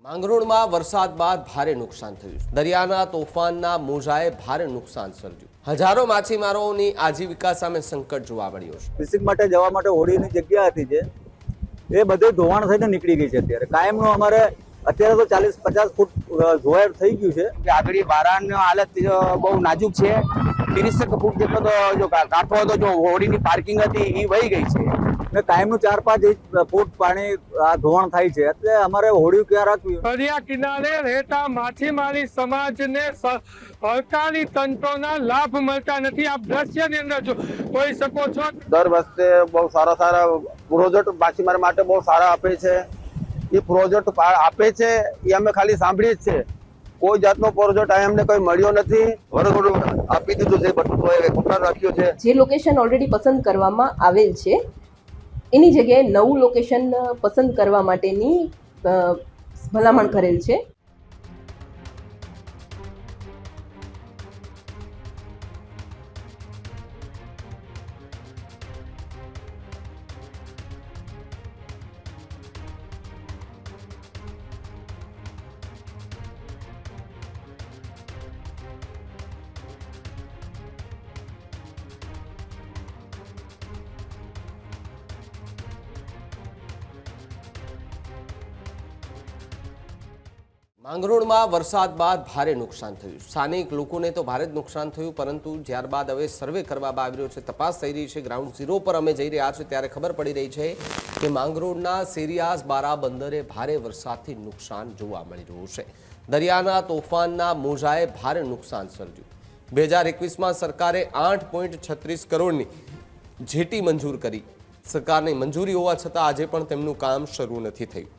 માંગરોળમાં વરસાદ બાદ ભારે નુકસાન થયું છે। દરિયાના તોફાનના મોજાએ ભારે નુકસાન સર્જ્યું। હજારો માછીમારોની આજીવિકા સામે સંકટ જોવા મળ્યું છે। ફિશિંગ માટે જવા માટે હોડીની જગ્યા હતી જે એ બધે ધોવાણ થઈને નીકળી ગઈ છે। અત્યારે કાયમનું અમારે અત્યારે તો 40-50 ફૂટ ધોવાણ થઈ ગયું છે કે આગળ બારાની હાલત બહુ નાજુક છે। 30 ફૂટ જેટલો તો જો કાંઠો હતો, જો હોડીની પાર્કિંગ હતી એ વહી ગઈ છે ને કાયમનું 4-5 ફૂટ પાણી આ ધોવાણ થાય છે। એટલે અમારે હોડી ક્યાં રાખવી? દરિયા કિનારે રહેતા માછીમારી સમાજને સરકારી તંત્રોના લાભ મળતા નથી। આપ દ્રશ્યની અંદર જોઈ શકો છો। દર વર્ષે બહુ સારા પ્રોજેક્ટ માછીમાર માટે બહુ સારા આપે છે। એ પ્રોજેક્ટ આપે છે એ અમે ખાલી સાંભળીએ જ છે। કોઈ જાતનો પ્રોજેક્ટ અમને કોઈ મળ્યો નથી। વરઘોડું આપી દીધું છે, બધું કોન્ટ્રાક્ટ રાખ્યો છે। જે લોકેશન ઓલરેડી પસંદ કરવામાં આવેલ છે એની જગ્યાએ નવું લોકેશન પસંદ કરવા માટેની ભલામણ કરેલ છે। માંગરોળમાં વરસાદ બાદ ભારે નુકસાન થયું। સ્થાનિક લોકોને તો ભારે જ નુકસાન થયું, પરંતુ ત્યારબાદ હવે સર્વે કરવામાં આવી રહ્યો છે, તપાસ થઈ રહી છે। ગ્રાઉન્ડ ઝીરો પર અમે જઈ રહ્યા છીએ ત્યારે ખબર પડી રહી છે કે માંગરોળના સેરિયાસ બારા બંદરે ભારે વરસાદથી નુકસાન જોવા મળી રહ્યું છે। દરિયાના તોફાનના મોજાએ ભારે નુકસાન સર્જ્યું। 2021માં સરકારે 8.36 કરોડની જેટી મંજૂર કરી। સરકારની મંજૂરી હોવા છતાં આજે પણ તેમનું કામ શરૂ નથી થયું।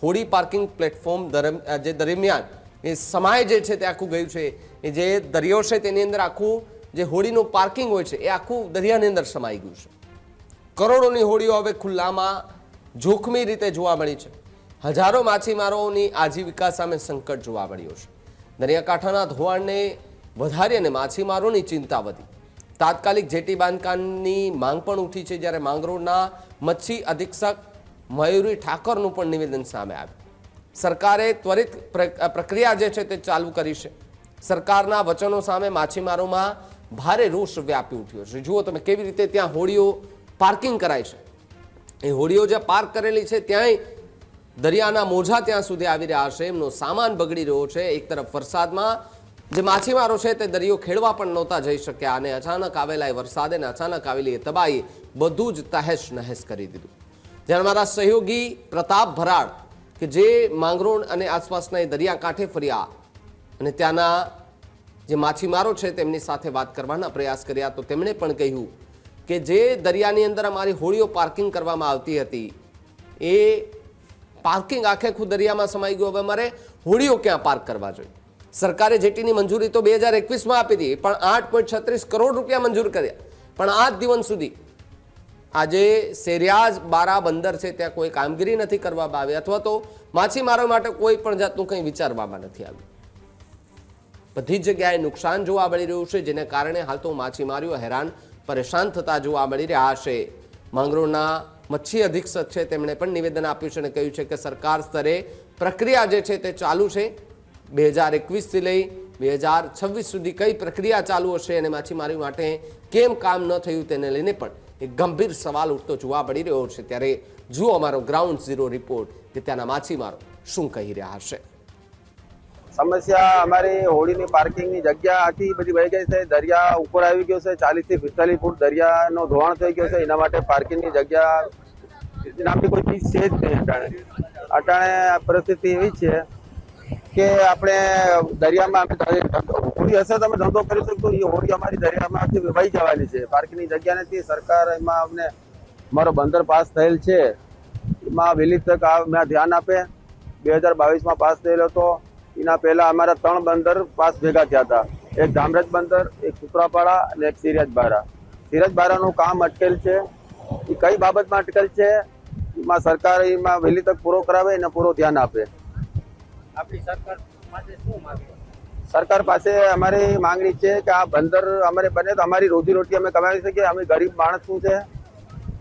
હોડી પાર્કિંગ પ્લેટફોર્મ દરમિયાન એ સમાય જે છે તે આખું ગયું છે। એ જે દરિયો છે તેની અંદર આખું જે હોડીનું પાર્કિંગ હોય છે એ આખું દરિયાની અંદર સમાઈ ગયું છે। કરોડોની હોડીઓ હવે ખુલ્લામાં જોખમી રીતે જોવા મળી છે। હજારો માછીમારોની આજીવિકા સામે સંકટ જોવા મળ્યું છે। દરિયાકાંઠાના ધોવાણને વધારી અને માછીમારોની ચિંતા વધી। તાત્કાલિક જેટી બાંધકામની માંગ પણ ઉઠી છે, જ્યારે માંગરોળના મચ્છી અધિક્ષક મયુરી ઠાકરનું પણ નિવેદન સામે આવ્યું। સરકારે ત્વરિત પ્રક્રિયા જે છે તે ચાલુ કરી છે। સરકારના વચનો સામે માછીમારોમાં ભારે રોષ વ્યાપી ઉઠ્યો છે। જુઓ તમે કેવી રીતે ત્યાં હોડીઓ પાર્કિંગ કરાય છે। એ હોડીઓ જે પાર્ક કરેલી છે ત્યાંય દરિયાના મોજા ત્યાં સુધી આવી રહ્યા છે, એમનો સામાન બગડી રહ્યો છે। એક તરફ વરસાદમાં જે માછીમારો છે તે દરિયો ખેડવા પણ નહોતા જઈ શક્યા, અને અચાનક આવેલા એ વરસાદે અને અચાનક આવેલી એ તબાહી બધું જ તહેશ નહેશ કરી દીધું। જ્યારે મારા સહયોગી પ્રતાપ ભરાડ કે જે માંગરોળ અને આસપાસના એ દરિયાકાંઠે ફર્યા અને ત્યાંના જે માછીમારો છે તેમની સાથે વાત કરવાના પ્રયાસ કર્યા, તો તેમણે પણ કહ્યું કે જે દરિયાની અંદર અમારી હોડીઓ પાર્કિંગ કરવામાં આવતી હતી એ પાર્કિંગ આખે આખું દરિયામાં સમાઈ ગયું। હવે અમારે હોડીઓ ક્યાં પાર્ક કરવા જોઈએ? સરકારે જેટીની મંજૂરી તો 2021માં આપી હતી, પણ 8.36 કરોડ રૂપિયા મંજૂર કર્યા, પણ આજ દિવસ સુધી આજે સેરિયાસ બારા બંદર છે ત્યાં કોઈ કામગીરી નથી કરવામાં આવી, અથવા તો માછીમારો માટે કોઈ પણ જાતનું કંઈ વિચારવામાં નથી આવ્યું। બધી જ જગ્યાએ નુકસાન જોવા મળી રહ્યું છે, જેને કારણે હાલ તો માછીમારીઓ હેરાન પરેશાન થતા જોવા મળી રહ્યા છે। માંગરોળના મચ્છી અધિક્ષક છે તેમણે પણ નિવેદન આપ્યું છે અને કહ્યું છે કે સરકાર સ્તરે પ્રક્રિયા જે છે તે ચાલુ છે। 2021થી લઈ 2026 સુધી કઈ પ્રક્રિયા ચાલુ હશે અને માછીમારી માટે કેમ કામ ન થયું તેને લઈને પણ એક ગંભીર સવાલ ઉઠતો જોવા મળી રહ્યો છે। ત્યારે જુઓ અમારો ગ્રાઉન્ડ ઝીરો રિપોર્ટ કે ત્યાંના માછીમારો શું કહી રહ્યા હશે। સમસ્યા અમારી હોડીની પાર્કિંગની જગ્યા આખી બધી વહી ગઈ છે। દરિયા ઉપર આવી ગયો છે, 40-45 ફૂટ દરિયાનો ધોવાણ થઈ ગયો છે। એના માટે પાર્કિંગની જગ્યા નામની કોઈ ચીજ છે જ નહીં। અટાણે પરિસ્થિતિ એવી છે કે આપણે દરિયામાં હોડી હશે તો અમે ધંધો કરી શકશું, એ હોડી અમારી દરિયામાંથી વહી જવાની છે। પાર્કિંગની જગ્યા નથી। સરકાર એમાં અમને અમારો બંદર પાસ થયેલ છે, એમાં વહેલી તક મેં ધ્યાન આપે। 2022માં પાસ થયેલો હતો, એના પહેલા અમારા 3 બંદર પાસ ભેગા થયા હતા। એક ધામરજ બંદર, એક સુત્રાપાડા અને એક સિરાજ બારા। સિરાજ બારાનું કામ અટકેલ છે। એ કઈ બાબતમાં અટકેલ છે એમાં સરકાર એમાં વહેલી તક પૂરો કરાવે અને પૂરો ધ્યાન આપે। સરકાર પાસે અમારી માંગણી છે કે આ બંદર અમારે બને તો અમારી રોજીરોટી અમે કમાવી શકીએ। અમે ગરીબ માણસ શું છે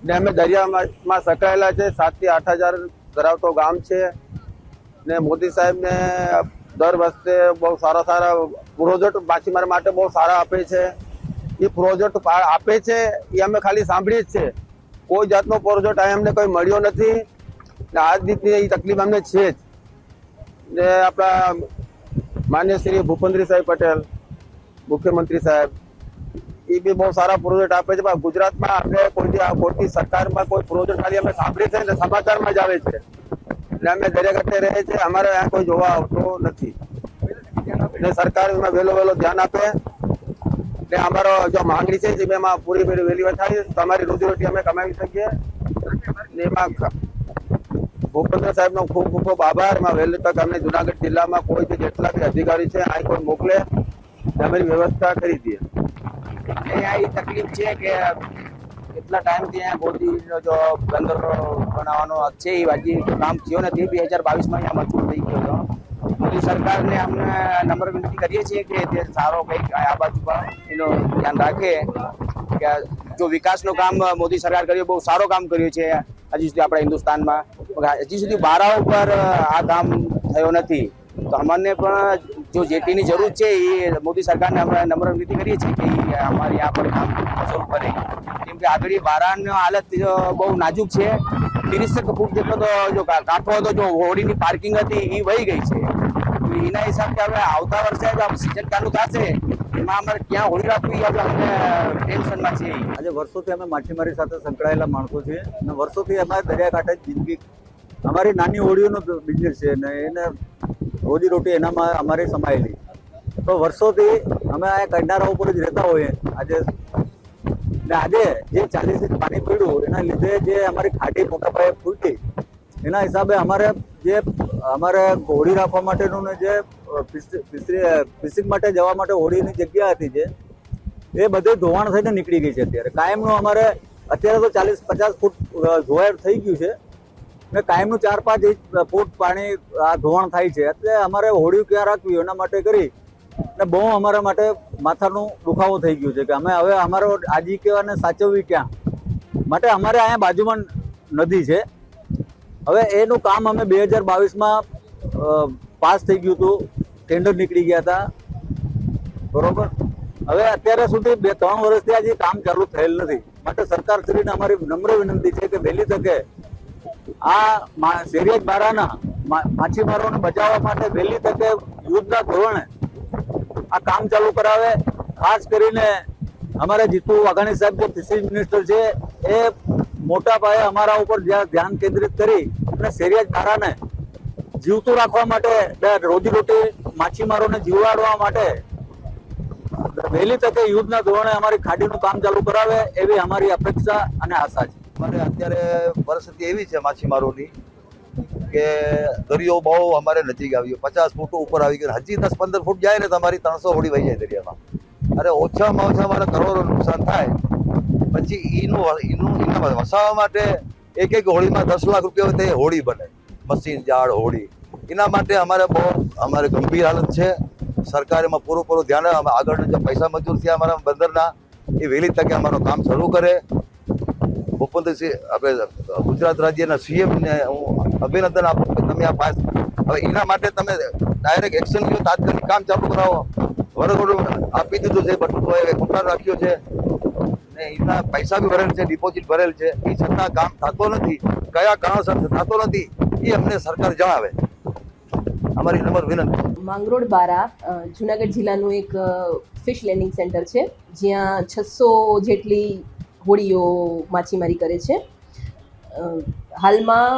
ને અમે દરિયામાં સંકળાયેલા છે। 7 થી 8 હજાર ધરાવતો ગામ છે। ને મોદી સાહેબને દર વર્ષે બહુ સારા સારા પ્રોજેક્ટ માછીમાર માટે બહુ સારા આપે છે. એ પ્રોજેક્ટ આપે છે એ અમે ખાલી સાંભળીએ જ છે. કોઈ જાતનો પ્રોજેક્ટ અમને કોઈ મળ્યો નથી ને આજ રીતની એ તકલીફ અમને છે જ. ને આપણા માન્ય શ્રી ભૂપેન્દ્રભાઈ પટેલ મુખ્યમંત્રી સાહેબ એ બી બહુ સારા પ્રોજેક્ટ આપે છે. પણ ગુજરાતમાં આપણે કોઈ સરકારમાં કોઈ પ્રોજેક્ટ ખાલી અમે સાંભળીએ છીએ ને સમાચારમાં જ આવે છે ને અમે દરિયાકાંઠે રહે છે. અમારે અહીંયા કોઈ જોવા આવતો નથી ને સરકાર એમાં વહેલો ધ્યાન આપે ને અમારો જો માંગણી છે એમાં પૂરી વહેલી થાય તો અમારી રોજીરોટી અમે કમાવી શકીએ. ને એમાં ભૂપેન્દ્ર સાહેબનો ખૂબ ખૂબ આભાર. એમાં વહેલી તક અમને જુનાગઢ જિલ્લામાં કોઈ બી જેટલા બી અધિકારી છે અહીં કોઈ મોકલે અમારી વ્યવસ્થા કરી દઈએ. અહીંયા એ તકલીફ છે કે કેટલા ટાઈમથી અહીંયા ગોદીનો જો બંદર બનાવવાનો છે એ હજી કામ થયો નથી. 2022માં અહીંયા મંજૂર થઈ ગયો હતો. મોદી સરકારને અમને નમ્ર વિનંતી કરીએ છીએ કે તે સારો કંઈક આ બાજુ પણ એનો ધ્યાન રાખે કે જો વિકાસનું કામ મોદી સરકાર કર્યું બહુ સારો કામ કર્યું છે હજી સુધી આપણા હિન્દુસ્તાનમાં. હજી સુધી બારા ઉપર આ કામ થયો નથી. તો અમને પણ જો જેટીની જરૂર છે એ મોદી સરકારને અમે નમ્ર વિનંતી કરીએ છીએ કે અમારે यहाँ पर કામ શરૂ કરે. કેમ કે આગળ બારાની હાલત બહુ નાજુક છે. 30 ફૂટ જેટલો તો જો કાંઠો હતો, જો હોડીની પાર્કિંગ હતી એ વહી ગઈ છે. એના હિસાબથી હવે આવતા વર્ષે સિઝન ચાલુ થશે એમાં અમારે ક્યાં હોડી રાખવી હવે અમને ટેન્શનમાં છે. આજે વર્ષોથી અમે માછીમારી સાથે સંકળાયેલા માણસો છીએ અને વર્ષોથી અમારે દરિયાકાંઠે જિંદગી અમારી નાની હોડીઓનો બિઝનેસ છે ને એને રોજીરોટી એનામાં અમારી સમાયેલી. તો વર્ષોથી અમે આ કંડારા ઉપર જ રહેતા હોઈએ. આજે જે 40 ઇંચ પાણી પડ્યું એના લીધે જે અમારી ખાડી મોટા પાયે ફૂટી એના હિસાબે અમારે હોડી રાખવા માટેનું ને જે ફિશિંગ માટે જવા માટે હોડીની જગ્યા હતી જે એ બધે ધોવાણ થઈને નીકળી ગઈ છે. અત્યારે કાયમનું અમારે અત્યારે તો 40-50 ફૂટ ધોવાણ થઈ ગયું છે ને કાયમનું 4-5 ફૂટ પાણી આ ધોવાણ થાય છે. એટલે અમારે હોડી ક્યાં રાખવી એના માટે કરી ને બહુ અમારા માટે માથાનું દુખાવો થઈ ગયું છે કે અમે હવે અમારો આજીવિકાને સાચવવી ક્યાં માટે. અમારે અહીંયા બાજુમાં નદી છે. હવે એનું કામ અમે 2022માં પાસ થઈ ગયું હતું. ટેન્ડર નીકળી ગયા હતા બરોબર. હવે અત્યારે સુધી 2-3 વર્ષથી આજે કામ ચાલુ થયેલ નથી. માટે સરકારશ્રીને અમારી નમ્ર વિનંતી છે કે વહેલી તકે આ શેરિયાત બારાના માછીમારોને બચાવવા માટે વહેલી તકે યુદ્ધના ધોરણે આ કામ ચાલુ કરાવે. ખાસ કરીને અમારા જીતુ વાઘાણી સાહેબ જે ફિશિંગ મિનિસ્ટર છે એ મોટા પાયે અમારા ઉપર ધ્યાન કેન્દ્રિત કરી અને શેરિયાત બારાને જીવતું રાખવા માટે, રોજીરોટી માછીમારોને જીવાડવા માટે વહેલી તકે યુદ્ધના ધોરણે અમારી ખાડીનું કામ ચાલુ કરાવે એવી અમારી અપેક્ષા અને આશા છે. અમારે અત્યારે પરિસ્થિતિ એવી છે માછીમારોની કે દરિયો બહુ અમારે નજીક આવ્યો. 50 ફૂટ ઉપર આવી ગયો. હજી 10-15 ફૂટ જાય ને તમારી 300 હોડી વહી જાય દરિયામાં. અરે ઓછામાં ઓછા અમારે કરોડો નુકસાન થાય. પછી એના વસાવવા માટે એક હોડીમાં 10 લાખ રૂપિયા તે હોડી બને, મશીન જાળ હોડી. એના માટે અમારે ગંભીર હાલત છે. સરકાર એમાં પૂરું ધ્યાન આગળ જે પૈસા મંજૂર થયા અમારા બંદરના એ વહેલી તકે અમારું કામ શરૂ કરે. ભૂપેન્દ્રસિંહ આપણે ગુજરાત રાજ્યના સીએમને હું અભિનંદન આપું કે તમે આ પાસ હવે એના માટે તમે ડાયરેક્ટ એક્શન લ્યો, તાત્કાલિક કામ ચાલુ કરાવો. વરઘોડું આપી દીધું છે, બટું કોન્ટ્રાક્ટ રાખ્યો છે ને એના પૈસા બી ભરેલ છે, ડિપોઝિટ ભરેલ છે. એ છતાં કામ થતો નથી. કયા કારણસર થતો નથી એ અમને સરકાર જણાવે. અમારી નંબર વિનંતી. માંગરોળ બારા જુનાગઢ જિલ્લાનું એક ફિશ લેન્ડિંગ સેન્ટર છે જ્યાં 600 જેટલી હોડીઓ માછીમારી કરે છે. હાલમાં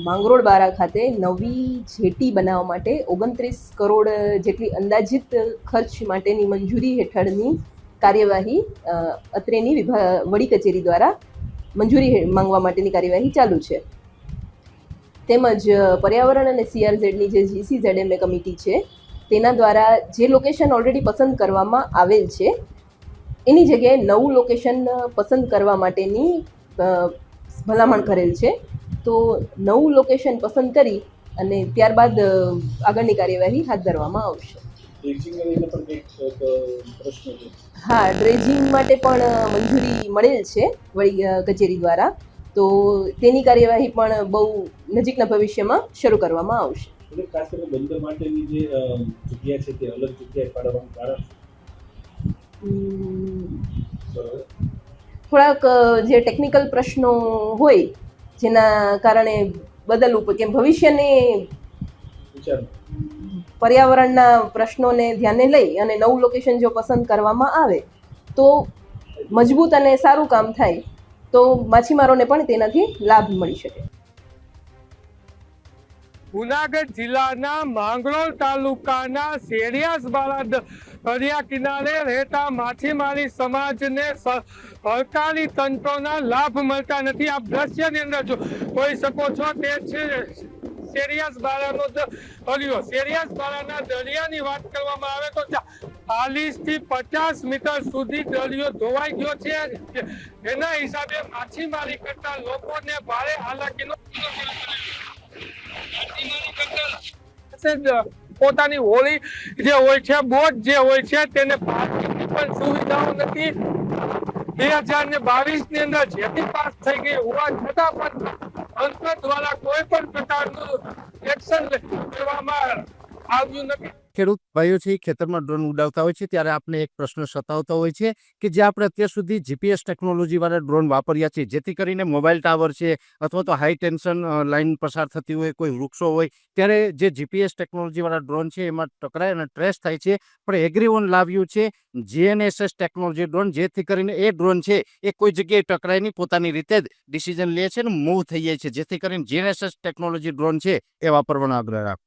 માંગરોળ બારા ખાતે નવી જેટી બનાવવા માટે 29 કરોડ જેટલી અંદાજિત ખર્ચ માટેની મંજૂરી હેઠળની કાર્યવાહી અત્રેની વડી કચેરી દ્વારા મંજૂરી માંગવા માટેની કાર્યવાહી ચાલુ છે. તેમજ પર્યાવરણ અને CRZની જે GCZMA કમિટી છે તેના દ્વારા જે લોકેશન ઓલરેડી પસંદ કરવામાં આવેલ છે એની જગ્યાએ નવું લોકેશન પસંદ કરવા માટેની ભલામણ કરેલ છે. તો નવું લોકેશન પસંદ કરી અને ત્યારબાદ આગળની કાર્યવાહી હાથ ધરવામાં આવશે. હા, ડ્રેજિંગ માટે પણ મંજૂરી મળેલ છે વડી કચેરી દ્વારા. તો તેની કાર્યવાહી પણ બહુ નજીકના ભવિષ્યમાં શરૂ કરવામાં આવશે. એટલે ખાસ કરીને બંદર માટેની જે જગ્યા છે તે અલગ જગ્યાએ ફાળવવાનું કારણ થોડાક જે ટેકનિકલ પ્રશ્નો હોય જેના કારણે બદલવું પડે, કેમ ભવિષ્યને વિચાર પર્યાવરણના પ્રશ્નોને ધ્યાને લઈ અને નવું લોકેશન જો પસંદ કરવામાં આવે તો મજબૂત અને સારું કામ થાય તો માછીમારોને પણ તેનાથી લાભ મળી શકે. જૂનાગઢ જિલ્લાના માંગરોળ તાલુકાના સેરિયાસબારા દરિયા કિનારે રહેતા માછીમારી સમાજને સરકારી તંત્રોના લાભ મળતા નથી. આપ દ્રશ્યની અંદર જોઈ શકો છો તે છે સેરિયાસબારાનો દરિયો. સેરિયાસબારાના દરિયાની વાત કરવામાં આવે તો 40 થી 50 મીટર સુધી દરિયો ધોવાઈ ગયો છે. એના હિસાબે માછીમારી કરતા લોકોને ભારે હાલાકીનો પોતાની હોળી જે હોય છે, બોટ જે હોય છે, તેને પાર્કિંગની પણ સુવિધાઓ નથી. 2022 ની અંદર જેટી પાસ થઈ ગઈ હોવા છતાં પણ તંત્ર દ્વારા કોઈ પણ પ્રકારનું એક્શન લેવામાં આવ્યું નથી. ખેડૂત ભાઈઓ છે ખેતરમાં ડ્રોન ઉડાવતા હોય છે ત્યારે આપણે એક પ્રશ્ન સતાવતો હોય છે કે જે આપણે અત્યાર સુધી જીપીએસ ટેકનોલોજીવાળા ડ્રોન વાપર્યા છે, જેથી કરીને મોબાઈલ ટાવર છે અથવા તો હાઈ ટેન્શન લાઇન પસાર થતી હોય, કોઈ વૃક્ષો હોય, ત્યારે જે જીપીએસ ટેકનોલોજીવાળા ડ્રોન છે એમાં ટકરાય અને ટ્રેસ થાય છે. પણ એગ્રીઓન લાવ્યું છે GNSS ટેકનોલોજી ડ્રોન, જેથી કરીને એ ડ્રોન છે એ કોઈ જગ્યાએ ટકરાય નહીં, પોતાની રીતે જ ડિસિઝન લે છે અને મૂવ થઈ જાય છે, જેથી કરીને GNSS ટેકનોલોજી ડ્રોન છે એ વાપરવાનો આગ્રહ રાખો.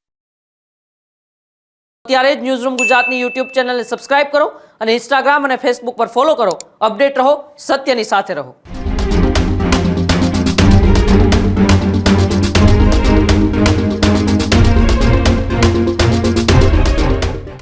અત્યારે જ ન્યૂઝરૂમ ગુજરાતની યુટ્યુબ ચેનલને સબસ્ક્રાઇબ કરો અને ઇન્સ્ટાગ્રામ અને ફેસબુક પર ફોલો કરો. અપડેટ રહો, સત્યની સાથે રહો.